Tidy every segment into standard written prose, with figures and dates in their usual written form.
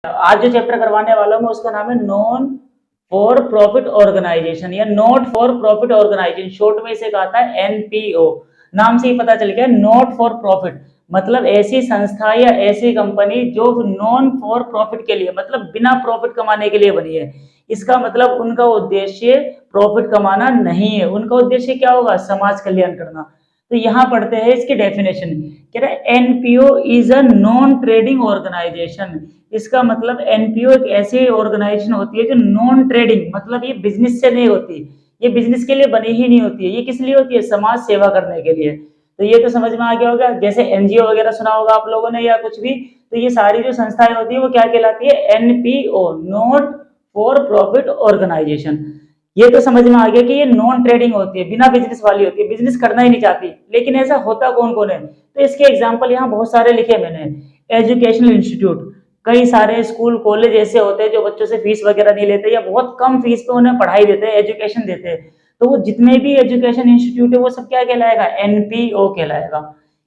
आज जो चैप्टर करवाने वाला हूँ मैं उसका नाम है नॉन फॉर प्रॉफिट ऑर्गेनाइजेशन या not for profit organisation, short में इसे कहा था एनपीओ। नाम से ही पता चल गया नॉट फॉर प्रॉफिट मतलब ऐसी संस्था या ऐसी कंपनी जो नॉन फॉर प्रॉफिट के लिए मतलब बिना प्रॉफिट कमाने के लिए बनी है। इसका मतलब उनका उद्देश्य प्रॉफिट कमाना नहीं है, उनका उद्देश्य क्या होगा, समाज कल्याण करना। तो यहाँ पढ़ते हैं इसकी डेफिनेशन। कह रहे हैं NPO is a non trading organisation. इसका मतलब एनपीओ एक ऐसी ऑर्गेनाइजेशन होती है जो नॉन ट्रेडिंग मतलब ये बिजनेस से नहीं होती, ये बिजनेस के लिए बनी ही नहीं होती है, ये किस लिए होती है, समाज सेवा करने के लिए। तो ये तो समझ में आ गया होगा, जैसे एनजीओ वगैरह सुना होगा आप लोगों ने या कुछ भी। तो ये सारी जो संस्थाएं होती है वो क्या कहलाती है, NPO, not for profit organisation. ये तो समझ में आ गया कि ये नॉन ट्रेडिंग होती है, बिना बिजनेस वाली होती है, बिजनेस करना ही नहीं चाहती। लेकिन ऐसा होता कौन कौन है, तो इसके एग्जांपल यहाँ बहुत सारे लिखे मैंने। एजुकेशनल इंस्टीट्यूट, कई सारे स्कूल कॉलेज ऐसे होते हैं जो बच्चों से फीस वगैरह नहीं लेते या बहुत कम फीस पे उन्हें पढ़ाई देते हैं, एजुकेशन देते हैं। तो वो जितने भी एजुकेशन इंस्टीट्यूट है वो सब क्या कहलाएगा, एनपीओ कहलाएगा।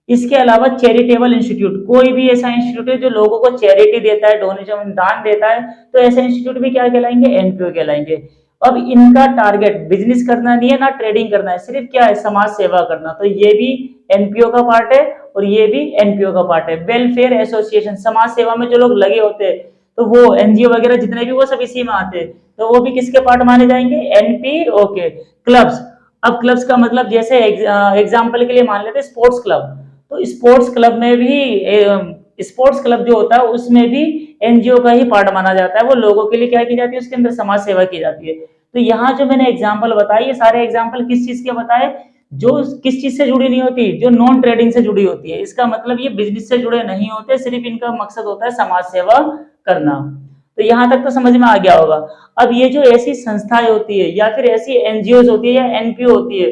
इसके अलावा चैरिटेबल इंस्टीट्यूट, कोई भी ऐसा इंस्टीट्यूट है जो लोगों को चैरिटी देता है, डोनेशन दान देता है, तो ऐसे इंस्टीट्यूट भी क्या कहलाएंगे, एनपीओ कहलाएंगे। अब इनका टारगेट बिजनेस करना नहीं है ना ट्रेडिंग करना है, सिर्फ क्या है, समाज सेवा करना। तो ये भी एनपीओ का पार्ट है और ये भी एनपीओ का पार्ट है। वेलफेयर एसोसिएशन, समाज सेवा में जो लोग लगे होते हैं तो वो एनजीओ वगैरह जितने भी वो सब इसी में आते हैं, तो वो भी किसके पार्ट माने जाएंगे, एनपीओ के। क्लब्स, अब क्लब्स का मतलब जैसे एग्जाम्पल के लिए मान लेते हैं स्पोर्ट्स क्लब, तो स्पोर्ट्स क्लब में भी स्पोर्ट्स क्लब जो होता है उसमें भी एनजीओ का ही पार्ट माना जाता है। वो लोगों के लिए क्या की जाती है, उसके अंदर समाज सेवा की जाती है। तो यहाँ जो मैंने एग्जाम्पल बताए ये सारे एग्जाम्पल किस चीज के बताए, जो किस चीज से जुड़ी नहीं होती, जो नॉन ट्रेडिंग से जुड़ी होती है। इसका मतलब ये बिजनेस से जुड़े नहीं होते, सिर्फ इनका मकसद होता है समाज सेवा करना। तो यहाँ तक तो समझ में आ गया होगा। अब ये जो ऐसी संस्थाएं होती है या फिर ऐसी एनजीओ होती है या एनपीओ होती है,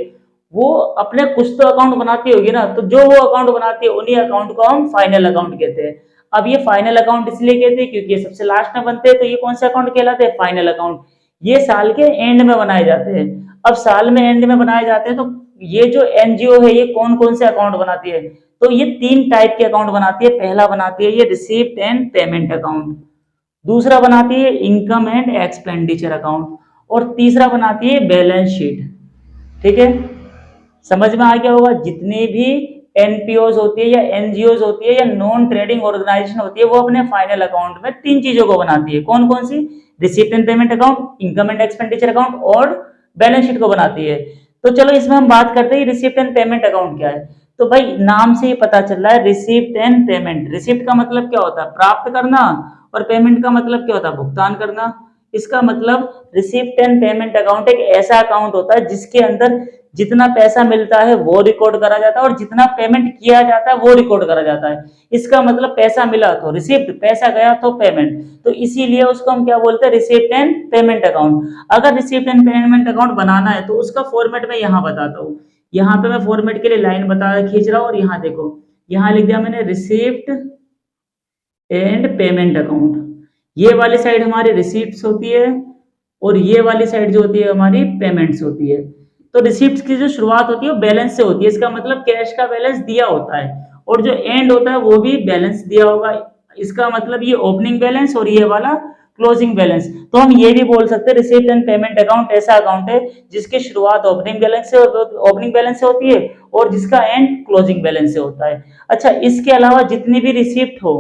वो अपने कुछ तो अकाउंट बनाती होगी ना, तो जो वो अकाउंट बनाती है उन्हीं अकाउंट को हम फाइनल अकाउंट कहते हैं। अब ये फाइनल अकाउंट इसलिए कहते हैं क्योंकि ये सबसे लास्ट में बनते हैं, तो ये कौन से अकाउंट कहलाते हैं, फाइनल अकाउंट। ये साल के एंड में बनाए जाते हैं। अब साल में एंड में बनाए जाते हैं तो ये जो एनजीओ है ये कौन कौन से अकाउंट बनाती है, तो ये 3 टाइप के अकाउंट बनाती है। पहला बनाती है ये रिसीप्ट एंड पेमेंट अकाउंट, दूसरा बनाती है इनकम एंड एक्सपेंडिचर अकाउंट, और तीसरा बनाती है बैलेंस शीट। ठीक है, समझ में आ गया होगा। जितनी भी एनपीओ होती है या एनजीओ होती है या नॉन ट्रेडिंग ऑर्गेनाइजेशन होती है वो अपने फाइनल अकाउंट में 3 चीजों को बनाती है। कौन कौन सी, receipt and payment account, income and expenditure account और बैलेंस शीट को बनाती है। तो चलो इसमें हम बात करते हैं रिसीप्ट एंड पेमेंट अकाउंट क्या है। तो भाई नाम से ही पता चल रहा है रिसीप्ट एंड पेमेंट। रिसीप्ट का मतलब क्या होता है, प्राप्त करना, और पेमेंट का मतलब क्या होता है, भुगतान करना। इसका मतलब रिसीप्ट एंड पेमेंट अकाउंट एक ऐसा अकाउंट होता है जिसके अंदर जितना पैसा मिलता है वो रिकॉर्ड करा जाता है और जितना पेमेंट किया जाता है वो रिकॉर्ड करा जाता है। इसका मतलब पैसा मिला तो रिसिप्ट, पैसा गया तो पेमेंट, तो इसीलिए उसको हम क्या बोलते हैं, रिसिप्ट एंड पेमेंट अकाउंट। अगर रिसिप्ट एंड पेमेंट अकाउंट बनाना है तो उसका फॉर्मेट मैं यहाँ बताता हूँ। यहाँ पे मैं फॉर्मेट के लिए लाइन खींच रहा हूँ, और यहाँ देखो, यहाँ लिख दिया मैंने रिसिप्ट एंड पेमेंट अकाउंट। ये वाली साइड हमारी रिसीप्ट्स होती है और ये वाली साइड जो होती है हमारी पेमेंट्स होती है। तो रिसीप्ट्स की जो शुरुआत होती है वो बैलेंस से होती है, इसका मतलब कैश का बैलेंस दिया होता है, और जो एंड होता है वो भी बैलेंस दिया होगा। इसका मतलब ये ओपनिंग बैलेंस और ये वाला क्लोजिंग बैलेंस। तो हम ये भी बोल सकते हैं रिसीप्ट एंड पेमेंट अकाउंट ऐसा अकाउंट है जिसकी शुरुआत ओपनिंग बैलेंस से होती है और जिसका एंड क्लोजिंग बैलेंस से होता है। अच्छा, इसके अलावा जितनी भी रिसिप्ट हो,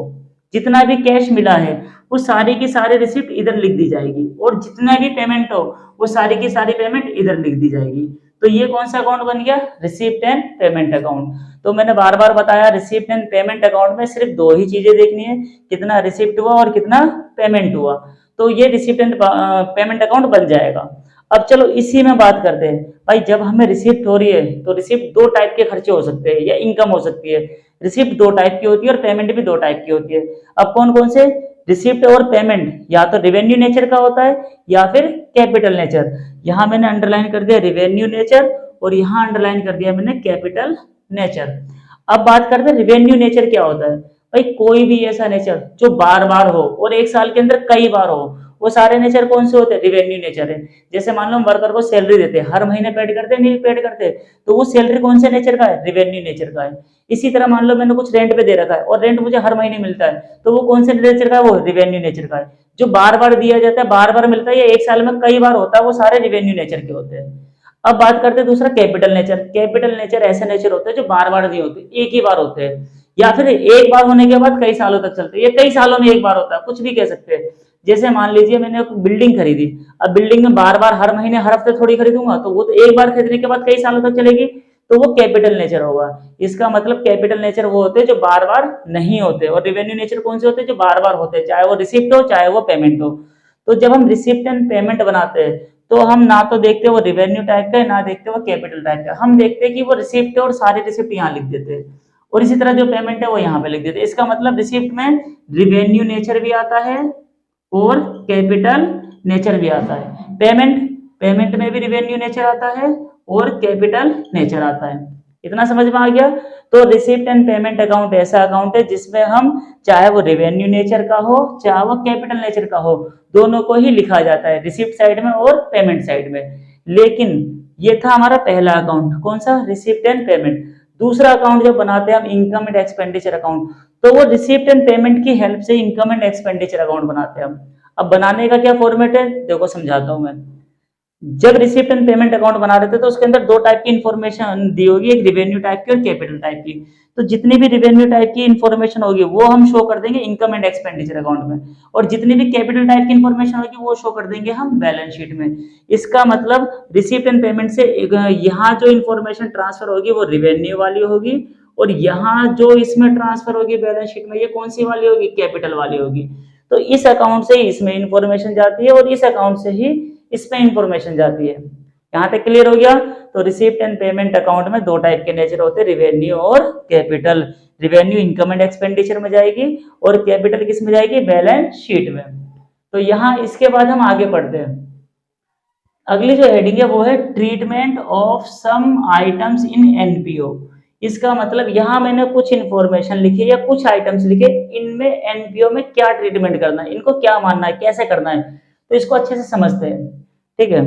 जितना भी कैश मिला है वो सारी की सारी रिसिप्ट इधर लिख दी जाएगी, और जितना भी पेमेंट हो वो सारी की सारी पेमेंट इधर लिख दी जाएगी। तो ये कौन सा अकाउंट बन गया, रिसिप्ट एंड पेमेंट अकाउंट। तो मैंने बार बार बताया रिसिप्ट एंड पेमेंट अकाउंट में सिर्फ 2 ही चीजें देखनी है, कितना रिसिप्ट हुआ और कितना पेमेंट हुआ, तो ये रिसिप्ट एंड पेमेंट अकाउंट बन जाएगा। अब चलो इसी में बात करते हैं। भाई जब हमें रिसिप्ट हो रही है तो रिसिप्ट 2 टाइप के खर्चे हो सकते हैं या इनकम हो सकती है। रिसिप्ट 2 टाइप की होती है और पेमेंट भी 2 टाइप की होती है। अब कौन कौन से, रिसिप्ट और पेमेंट या तो रिवेन्यू नेचर का होता है या फिर कैपिटल नेचर। यहाँ मैंने अंडरलाइन कर दिया रिवेन्यू नेचर और यहाँ अंडरलाइन कर दिया मैंने कैपिटल नेचर। अब बात करते हैं रिवेन्यू नेचर क्या होता है। भाई कोई भी ऐसा नेचर जो बार बार हो और एक साल के अंदर कई बार हो, वो सारे नेचर कौन से होते हैं? रिवेन्यू नेचर है। जैसे मान लो हम वर्कर को सैलरी देते हैं, हर महीने पेड करते हैं, नहीं पेड करते, तो वो सैलरी कौन से नेचर का है? रिवेन्यू नेचर का है। इसी तरह मान लो मैंने कुछ रेंट पे दे रखा है और रेंट मुझे हर महीने मिलता है, तो वो कौन से नेचर का है? वो रिवेन्यू नेचर का है। जो बार बार दिया जाता है, बार बार मिलता है, या एक साल में कई बार होता है, वो सारे रिवेन्यू नेचर के होते हैं। अब बात करते हैं दूसरा कैपिटल नेचर। कैपिटल नेचर ऐसे नेचर होते हैं जो बार बार नहीं होते, एक ही बार होते हैं, या फिर एक बार होने के बाद कई सालों तक चलते हैं, ये कई सालों में एक बार होता है, कुछ भी कह सकते हैं। जैसे मान लीजिए मैंने एक बिल्डिंग खरीदी, अब बिल्डिंग में बार बार हर महीने हर हफ्ते थोड़ी खरीदूंगा, तो वो तो एक बार खरीदने के बाद कई सालों तक चलेगी, तो वो कैपिटल नेचर होगा। इसका मतलब कैपिटल नेचर वो होते हैं जो बार बार नहीं होते, और रिवेन्यू नेचर कौन से होते हैं? जो बार बार होते हैं, चाहे वो रिसिप्ट हो चाहे वो पेमेंट हो। तो जब हम रिसिप्ट एंड पेमेंट बनाते हैं, तो हम ना तो देखते वो रिवेन्यू टाइप का है, ना देखते वो कैपिटल टाइप का, हम देखते हैं कि वो रिसिप्ट है और सारी रिसिप्ट यहाँ लिख देते हैं, और इसी तरह जो पेमेंट है वो यहाँ पे लिख देते हैं। इसका मतलब रिसिप्ट में रिवेन्यू नेचर भी आता है और कैपिटल नेचर भी आता है। पेमेंट में भी रिवेन्यू नेचर आता है और कैपिटल नेचर आता है। इतना समझ में आ गया? तो रिसिप्ट एंड पेमेंट अकाउंट ऐसा अकाउंट है जिसमें हम चाहे वो रिवेन्यू नेचर का हो चाहे वो कैपिटल नेचर का हो, दोनों को ही लिखा जाता है, रिसिप्ट साइड में और पेमेंट साइड में। लेकिन ये था हमारा पहला अकाउंट, कौन सा? Receipt and payment. दूसरा अकाउंट जब बनाते हैं हम इनकम एंड एक्सपेंडिचर अकाउंट, तो वो रिसिप्ट एंड पेमेंट की हेल्प से इनकम एंड एक्सपेंडिचर अकाउंट बनाते हैं हम। अब बनाने का क्या फॉर्मेट है, देखो समझाता हूं मैं। जब रिसिप्ट एंड पेमेंट अकाउंट बना रहे थे तो उसके अंदर दो टाइप की इन्फॉर्मेशन दी होगी, एक रिवेन्यू टाइप की और कैपिटल टाइप की। तो जितनी भी रिवेन्यू टाइप की इन्फॉर्मेशन होगी वो हम शो कर देंगे इनकम एंड एक्सपेंडिचर अकाउंट में, और जितनी भी कैपिटल टाइप की इन्फॉर्मेशन होगी वो शो कर देंगे हम बैलेंस शीट में। इसका मतलब रिसिप्ट एंड पेमेंट से यहाँ जो इन्फॉर्मेशन ट्रांसफर होगी वो रिवेन्यू वाली होगी, और यहाँ जो इसमें ट्रांसफर होगी बैलेंस शीट में, ये कौन सी वाली होगी? कैपिटल वाली होगी। तो इस अकाउंट से ही इसमें इंफॉर्मेशन जाती है और इस अकाउंट से ही इसमें इंफॉर्मेशन जाती है। यहाँ तक क्लियर हो गया? तो रिसिप्ट एंड पेमेंट अकाउंट में दो टाइप के नेचर होते हैं, रिवेन्यू और capital. Revenue income and expenditure में जाएगी और कैपिटल किस में जाएगी? बैलेंस शीट में। तो यहाँ इसके बाद हम आगे पढ़ते हैं। अगली जो हेडिंग है वो है treatment of some items in NPO. इसका मतलब यहाँ मैंने कुछ इंफॉर्मेशन लिखी या कुछ आइटम्स लिखे, इनमें एनपीओ में क्या ट्रीटमेंट करना है, इनको क्या मानना है, कैसे करना है, तो इसको अच्छे से समझते हैं। ठीक है,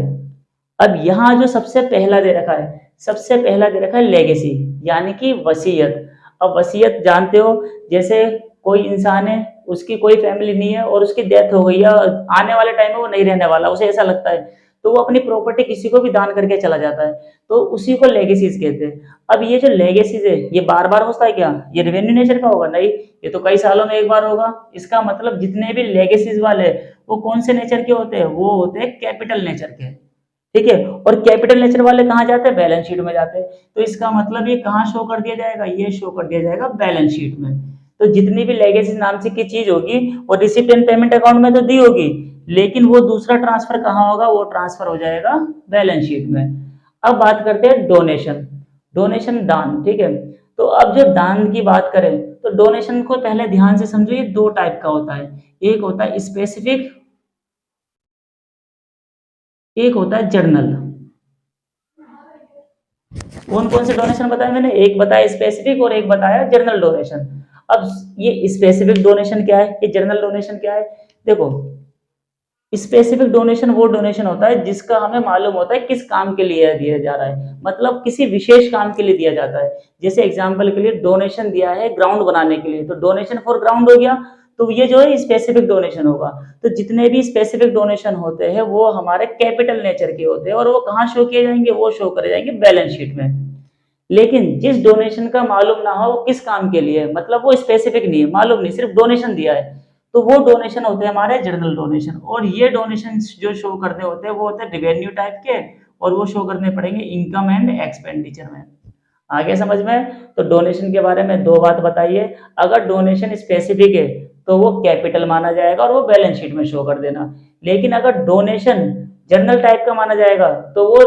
अब यहाँ जो सबसे पहला दे रखा है, सबसे पहला दे रखा है लेगेसी, यानी कि वसीयत। अब वसीयत जानते हो, जैसे कोई इंसान है, उसकी कोई फैमिली नहीं है और उसकी डेथ हो गई है, आने वाले टाइम में वो नहीं रहने वाला, उसे ऐसा लगता है, तो वो अपनी प्रॉपर्टी किसी को भी दान करके चला जाता है, तो उसी को लेगेसीज कहते हैं। अब ये जो लेगेसीज है ये बार बार होता है क्या? ये रेवेन्यू नेचर का होगा? नहीं, ये तो कई सालों में एक बार होगा। इसका मतलब जितने भी लेगेसीज वाले वो कौन से नेचर के होते हैं? वो होते हैं कैपिटल नेचर के। ठीक है, और कैपिटल नेचर वाले कहाँ जाते हैं? बैलेंस शीट में जाते हैं। तो इसका मतलब ये कहाँ शो कर दिया जाएगा? ये शो कर दिया जाएगा बैलेंस शीट में। तो जितनी भी लेगेसी नाम से की चीज होगी वो रिसिप्ट एंड पेमेंट अकाउंट में तो दी होगी, लेकिन वो दूसरा ट्रांसफर कहाँ होगा? वो ट्रांसफर हो जाएगा बैलेंस शीट में। अब बात करते हैं डोनेशन। डोनेशन दान, ठीक है। तो अब जो दान की बात करें तो डोनेशन को पहले ध्यान से समझो, ये दो टाइप का होता है, एक होता है स्पेसिफिक, एक होता है जर्नल। कौन कौन से डोनेशन बताया मैंने? एक बताया स्पेसिफिक और एक बताया जर्नल डोनेशन। अब ये स्पेसिफिक डोनेशन क्या है, ये जर्नल डोनेशन क्या है? देखो, स्पेसिफिक डोनेशन वो डोनेशन होता है जिसका हमें मालूम होता है किस काम के लिए दिया जा रहा है, मतलब किसी विशेष काम के लिए दिया जाता है। जैसे एग्जांपल के लिए डोनेशन दिया है ग्राउंड बनाने के लिए, तो डोनेशन फॉर ग्राउंड हो गया, तो ये जो है स्पेसिफिक डोनेशन होगा। तो जितने भी स्पेसिफिक डोनेशन होते हैं वो हमारे कैपिटल नेचर के होते हैं, और वो कहाँ शो किए जाएंगे? वो शो करे जाएंगे बैलेंस शीट में। लेकिन जिस डोनेशन का मालूम ना हो वो किस काम के लिए है, मतलब वो स्पेसिफिक नहीं है, मालूम नहीं, सिर्फ डोनेशन दिया है, तो वो डोनेशन होते हैं हमारे जर्नल डोनेशन। और ये डोनेशन जो शो करने होते हैं वो होते हैं रिवेन्यू टाइप के, और वो शो करने पड़ेंगे इनकम एंड एक्सपेंडिचर में। आगे समझ में? तो डोनेशन के बारे में दो बात बताइए। अगर डोनेशन स्पेसिफिक है तो वो कैपिटल माना जाएगा और वो बैलेंस शीट में शो कर देना। लेकिन अगर डोनेशन जर्नल टाइप का माना जाएगा तो वो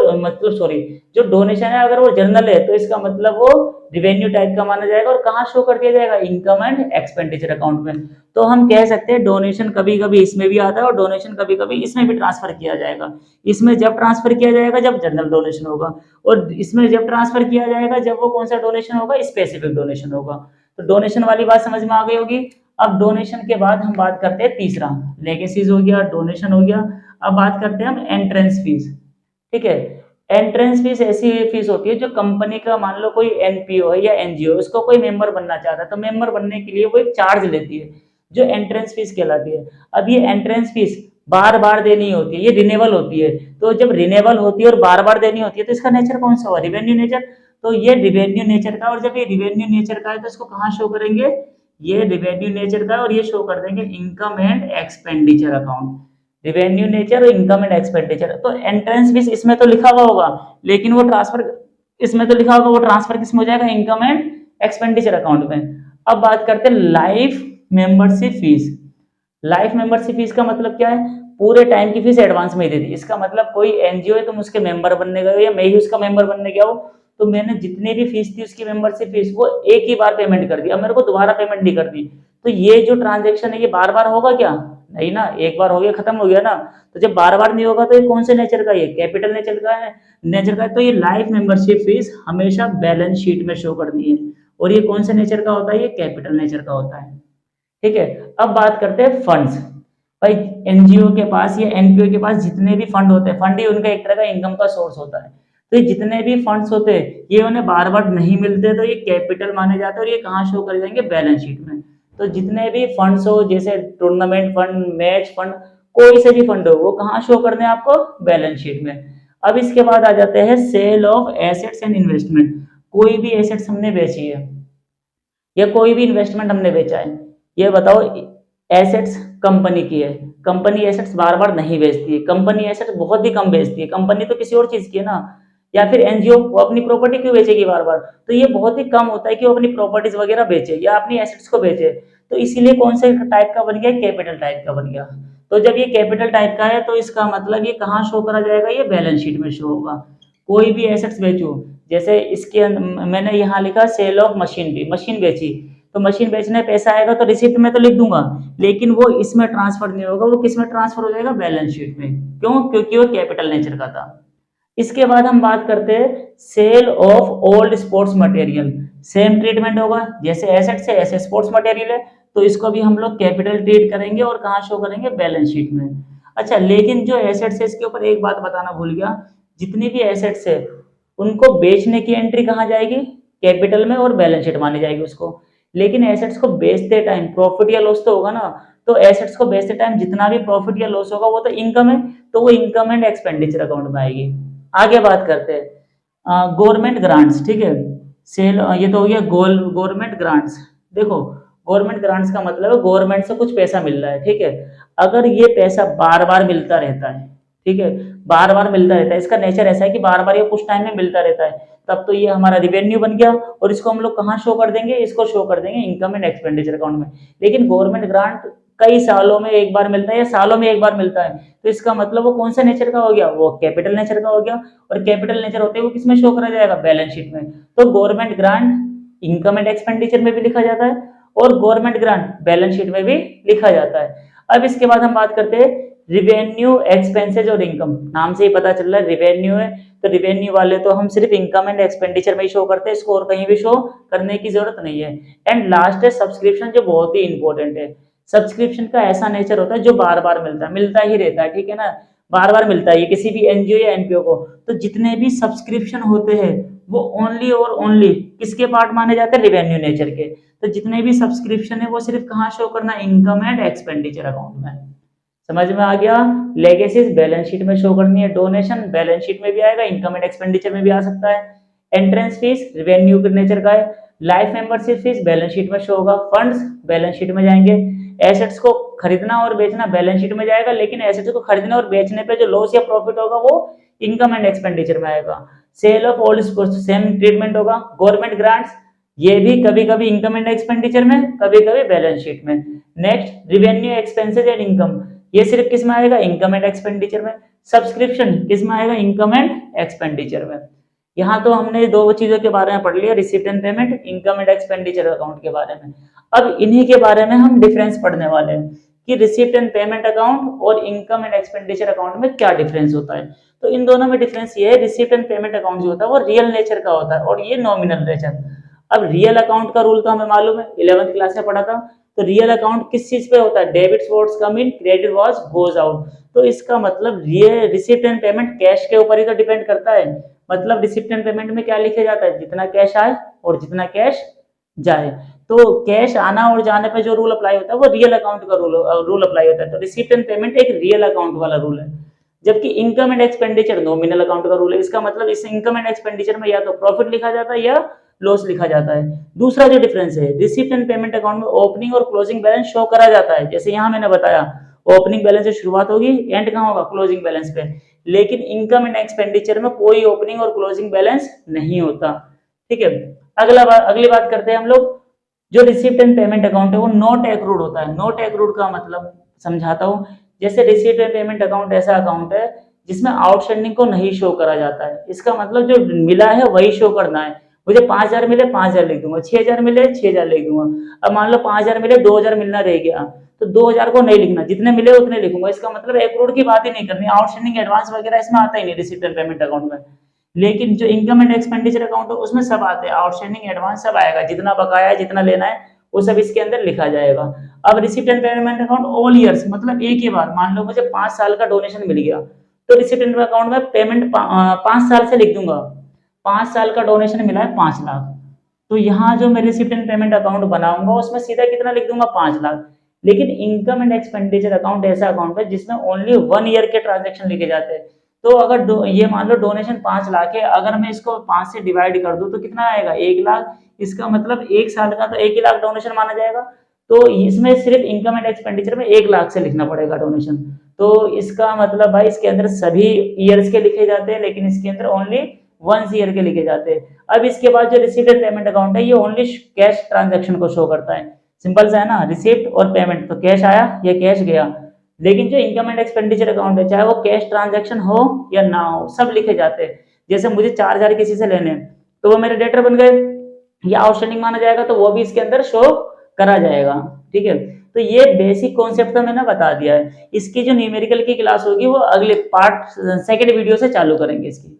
जो डोनेशन है अगर वो जर्नल है तो इसका मतलब वो रिवेन्यू टाइप का माना जाएगा, और कहाँ शो कर दिया जाएगा? इनकम एंड एक्सपेंडिचर अकाउंट में। तो हम कह सकते हैं डोनेशन कभी कभी इसमें भी आता है और डोनेशन कभी कभी इसमें भी ट्रांसफर किया जाएगा। इसमें जब ट्रांसफर किया जाएगा जब जर्नल डोनेशन होगा, और इसमें जब ट्रांसफर किया जाएगा जब वो कौन सा डोनेशन होगा? स्पेसिफिक डोनेशन होगा। तो डोनेशन वाली बात समझ में आ गई होगी। अब डोनेशन के बाद हम बात करते हैं तीसरा, लेगेसीज हो गया, डोनेशन हो गया। अब बात करते हैं हम एंट्रेंस फीस। ठीक है, एंट्रेंस फीस ऐसी फीस होती है जो कंपनी का, मान लो कोई एनपीओ है या एनजीओ, उसको कोई मेंबर बनना चाहता है तो मेंबर बनने के लिए वो एक चार्ज लेती है जो एंट्रेंस फीस कहलाती है। अब ये एंट्रेंस फीस बार बार देनी होती है, ये रिनेबल होती है। तो जब रिनेबल होती है और बार बार देनी होती है तो इसका नेचर कौन सा हुआ, रिवेन्यू नेचर। तो ये रिवेन्यू नेचर का, और जब ये रिवेन्यू नेचर का है तो इसको कहाँ शो करेंगे, ये रिवेन्यू नेचर का, और ये शो कर देंगे income and expenditure account. Revenue nature और इनकम एंड एक्सपेंडिचर। तो एंट्रेंस फीस इसमें तो लिखा हुआ होगा, लेकिन वो ट्रांसफर, इसमें तो लिखा होगा, वो ट्रांसफर किसमें हो जाएगा, इनकम एंड एक्सपेंडिचर अकाउंट में। अब बात करते हैं life membership fees. Life membership fees का मतलब क्या है, पूरे टाइम की फीस एडवांस में ही दे दी। इसका मतलब कोई एनजीओ है, तुम उसके मेंबर बनने गए हो या मैं ही उसका मेंबर बनने गया हूँ, तो मैंने जितनी भी फीस थी उसकी मेंबरशिप फीस वो एक ही बार पेमेंट कर दी, अब मेरे को दोबारा पेमेंट नहीं कर दी। तो ये जो ट्रांजेक्शन है ये बार बार होगा क्या, नहीं ना, एक बार हो गया खत्म हो गया ना। तो जब बार बार नहीं होगा तो ये कौन से नेचर का, ये कैपिटल नेचर का है, नेचर का है। तो ये लाइफ मेंबरशिप फीस हमेशा बैलेंस शीट में शो करनी है, और ये कौन से नेचर का होता है, ये कैपिटल नेचर का होता है। ठीक है, अब बात करते हैं फंड्स। भाई एनजीओ के पास या एनपीओ के पास जितने भी फंड होते हैं, फंड ही उनका एक तरह का इनकम का सोर्स होता है। तो ये जितने भी फंड्स होते हैं ये उन्हें बार बार नहीं मिलते, तो ये कैपिटल माने जाते हैं, और ये कहाँ शो कर जाएंगे, बैलेंस शीट में। तो जितने भी फंड्स हो, जैसे टूर्नामेंट फंड, मैच फंड, कोई से भी फंड हो, वो कहाँ शो करने हैं आपको, बैलेंस शीट में। अब इसके बाद आ जाते हैं sale of assets and investment. कोई भी एसेट्स हमने बेची है या कोई भी इन्वेस्टमेंट हमने बेचा है, ये बताओ, एसेट्स कंपनी की है, कंपनी एसेट्स बार बार नहीं बेचती है, कंपनी एसेट्स बहुत ही कम बेचती है, कंपनी तो किसी और चीज की है ना, या फिर एनजीओ वो अपनी प्रॉपर्टी क्यों बेचेगी बार बार, तो ये बहुत ही कम होता है कि वो अपनी प्रॉपर्टीज वगैरह बेचे या अपनी एसेट्स को बेचे। तो इसीलिए कौन से टाइप का बन गया, कैपिटल टाइप का बन गया। तो जब ये कैपिटल टाइप का है तो इसका मतलब ये कहाँ शो करा जाएगा, ये बैलेंस शीट में शो होगा। कोई भी एसेट्स बेचो, जैसे इसके मैंने यहाँ लिखा सेल ऑफ मशीन, भी मशीन बेची, तो मशीन बेचने पैसा आएगा तो रिसिप्ट में तो लिख दूंगा, लेकिन वो इसमें ट्रांसफर नहीं होगा, वो किस में ट्रांसफर हो जाएगा, बैलेंस शीट में। क्यों, क्योंकि वो कैपिटल नेचर का था। इसके बाद हम बात करते हैं sale of old sports material. Same treatment होगा, जैसे एसेट से ऐसे स्पोर्ट्स मटेरियल है, तो इसको भी हम लोग कैपिटल ट्रीट करेंगे और कहाँ शो करेंगे, बैलेंस शीट में। अच्छा, लेकिन जो एसेट्स है इसके ऊपर एक बात बताना भूल गया, जितनी भी एसेट्स है उनको बेचने की एंट्री कहाँ जाएगी, कैपिटल में, और बैलेंस शीट मानी जाएगी उसको। लेकिन एसेट्स को बेचते टाइम प्रॉफिट या लॉस तो होगा ना, तो एसेट्स को बेचते टाइम जितना भी प्रॉफिट या लॉस होगा वो तो इनकम है, तो वो इनकम एंड एक्सपेंडिचर अकाउंट में आएगी। आगे बात करते हैं गवर्नमेंट ग्रांट्स। ठीक है, सेल, ये तो हो गया गवर्नमेंट ग्रांट्स। देखो, गवर्नमेंट ग्रांट्स का मतलब है गवर्नमेंट से कुछ पैसा मिल रहा है। ठीक है, अगर ये पैसा बार बार मिलता रहता है, ठीक है, बार बार मिलता रहता है, इसका नेचर ऐसा है कि बार बार ये कुछ टाइम में मिलता रहता है, तब तो ये हमारा रिवेन्यू बन गया, और इसको हम लोग कहाँ शो कर देंगे, इसको शो कर देंगे इनकम एंड एक्सपेंडिचर अकाउंट में। लेकिन गवर्नमेंट ग्रांट कई सालों में एक बार मिलता है या सालों में एक बार मिलता है, तो इसका मतलब वो कौन सा नेचर का हो गया, वो कैपिटल नेचर का हो गया, और कैपिटल नेचर होते हैं वो किसमें शो करा जाएगा, बैलेंस शीट में। तो government grant income and expenditure में भी लिखा जाता है, और गवर्नमेंट ग्रांट बैलेंस शीट में भी लिखा जाता है। अब इसके बाद हम बात करते हैं रिवेन्यू, एक्सपेंसेज और इनकम। नाम से ही पता चल रहा है रिवेन्यू है, तो रिवेन्यू वाले तो हम सिर्फ इनकम एंड एक्सपेंडिचर में ही शो करते हैं, इसको और कहीं भी शो करने की जरूरत नहीं है। एंड लास्ट है सब्सक्रिप्शन, जो बहुत ही इंपॉर्टेंट है। सब्सक्रिप्शन का ऐसा नेचर होता है जो बार बार मिलता ही रहता है, ठीक है ना, बार बार मिलता है ये किसी भी एनजीओ या एनपीओ को। तो जितने भी सब्सक्रिप्शन होते हैं वो ओनली और ओनली किसके पार्ट माने जाते हैं, रिवेन्यू नेचर के। तो जितने भी सब्सक्रिप्शन है वो सिर्फ कहाँ शो करना, इनकम एंड एक्सपेंडिचर अकाउंट में। समझ में आ गया। लेगेसीज बैलेंस शीट में शो करनी है, डोनेशन बैलेंस शीट में भी आएगा, इनकम एंड एक्सपेंडिचर में भी आ सकता है, एंट्रेंस फीस रिवेन्यू के नेचर का है, life membership fees balance sheet में शो होगा, फंड्स बैलेंस शीट में जाएंगे, एसेट्स को खरीदना और बेचना बैलेंस शीट में जाएगा, लेकिन एसेट्स को खरीदने और बेचने पे जो लॉस या प्रॉफिट होगा वो इनकम एंड एक्सपेंडिचर में आएगा। Sale of old sports same treatment होगा। गवर्नमेंट ग्रांट्स ये भी कभी कभी इनकम एंड एक्सपेंडिचर में, कभी कभी बैलेंस शीट में। Next revenue, expenses and income, ये सिर्फ किस में आएगा, इनकम एंड एक्सपेंडिचर में। सब्सक्रिप्शन किस में आएगा, इनकम एंड एक्सपेंडिचर में। यहाँ तो हमने दो चीजों के बारे में पढ़ लिया, receipt and payment, income and expenditure account के बारे में। अब इन्हीं के बारे में हम डिफरेंस पढ़ने वाले हैं कि रिसीप्ट एंड पेमेंट अकाउंट और इनकम एंड एक्सपेंडिचर अकाउंट में क्या डिफरेंस होता है। तो इन दोनों में डिफरेंस ये है, रिसीप्ट एंड पेमेंट अकाउंट जो होता है वो रियल नेचर का होता है और ये नॉमिनल नेचर। अब रियल अकाउंट का रूल तो हमें मालूम है, 11th क्लास में पढ़ा था, तो रियल अकाउंट किस चीज पे होता है, debit was come in, credit was goes out. तो इसका मतलब ये रिसिप्ट एंड पेमेंट कैश के ऊपर ही तो डिपेंड करता है। मतलब रिसिप्ट एंड पेमेंट में क्या लिखा जाता है, जितना कैश आए और जितना कैश जाए। तो कैश आना और जाने पे जो रूल अप्लाई होता है वो रियल अकाउंट का रूल अप्लाई होता है। तो रिसिप्ट एंड पेमेंट एक रियल अकाउंट वाला रूल है, जबकि income and expenditure nominal account का रूल है। इसका मतलब इस इनकम एंड एक्सपेंडिचर में या तो प्रॉफिट लिखा जाता है या लॉस लिखा जाता है। दूसरा जो डिफरेंस है, रिसिप्ट एंड पेमेंट अकाउंट में ओपनिंग और क्लोजिंग बैलेंस शो करा जाता है। जैसे यहाँ मैंने बताया ओपनिंग बैलेंस से शुरुआत होगी, एंड कहाँ होगा, क्लोजिंग बैलेंस पे। लेकिन इनकम एंड एक्सपेंडिचर में कोई ओपनिंग और क्लोजिंग बैलेंस नहीं होता। ठीक है, अगली बात करते हैं हम लोग। जो रिसिप्ट एंड पेमेंट अकाउंट है वो नॉट एक्रूड होता है। नॉट एक्रूड का मतलब समझाता हूँ। जैसे रिसिप्ट एंड पेमेंट अकाउंट ऐसा अकाउंट है जिसमें आउटस्टैंडिंग को नहीं शो करा जाता है। इसका मतलब जो मिला है वही शो करना है। मुझे 5,000 मिले 5,000 लिख दूंगा, 6,000 मिले 6,000 लिख दूंगा। अब मान लो 5,000 मिले 2,000 मिलना रह गया, तो 2,000 को नहीं लिखना, जितने मिले उतने लिखूंगा। इसका मतलब एक्रूड की बात ही नहीं करनी, आउटस्टैंडिंग एडवांस वगैरह इसमें आता ही नहीं रिसिप्ट एंड पेमेंट अकाउंट में। लेकिन जो इनकम एंड एक्सपेंडिचर अकाउंट है उसमें सब आते हैं, आउटस्टैंडिंग एडवांस सब आएगा, जितना बकाया है जितना लेना है वो सब इसके अंदर लिखा जाएगा। अब receipt and payment account all years, मतलब एक ही बार, मान लो मुझे 5 साल का डोनेशन मिल गया तो रिसिप्ट एंड अकाउंट में पेमेंट 5 साल से लिख दूंगा। 5 साल का डोनेशन मिला है 5 लाख, तो यहाँ जो मैं रिसिप्ट एंड पेमेंट अकाउंट बनाऊंगा उसमें सीधा कितना लिख दूंगा, 5 लाख। लेकिन इनकम एंड एक्सपेंडिचर अकाउंट ऐसा अकाउंट है जिसमें ओनली 1 ईयर के ट्रांजेक्शन लिखे जाते हैं। तो अगर ये मान लो डोनेशन 5 लाख है, अगर मैं इसको 5 से डिवाइड कर दूं तो कितना आएगा, 1 लाख। इसका मतलब 1 साल का तो 1 ही लाख डोनेशन माना जाएगा। तो इसमें सिर्फ इनकम एंड एक्सपेंडिचर में 1 लाख से लिखना पड़ेगा डोनेशन। तो इसका मतलब भाई इसके अंदर सभी ईयर्स के लिखे जाते हैं, लेकिन इसके अंदर ओनली 1 ईयर के लिखे जाते हैं। अब इसके बाद जो रिसीप्ट एंड पेमेंट अकाउंट है ये ओनली कैश ट्रांजेक्शन को शो करता है। सिंपल सा है ना, रिसिप्ट और पेमेंट, तो कैश आया या कैश गया। लेकिन जो इनकम एंड एक्सपेंडिचर अकाउंट है, चाहे वो कैश ट्रांजैक्शन हो या ना हो, सब लिखे जाते हैं। जैसे मुझे 4,000 किसी से लेने हैं तो वो मेरे डेटर बन गए, या आउटस्टैंडिंग माना जाएगा तो वो भी इसके अंदर शो करा जाएगा। ठीक है, तो ये बेसिक कॉन्सेप्ट तो मैंने बता दिया है। इसकी जो न्यूमेरिकल की क्लास होगी वो अगले पार्ट सेकंड वीडियो से चालू करेंगे इसकी।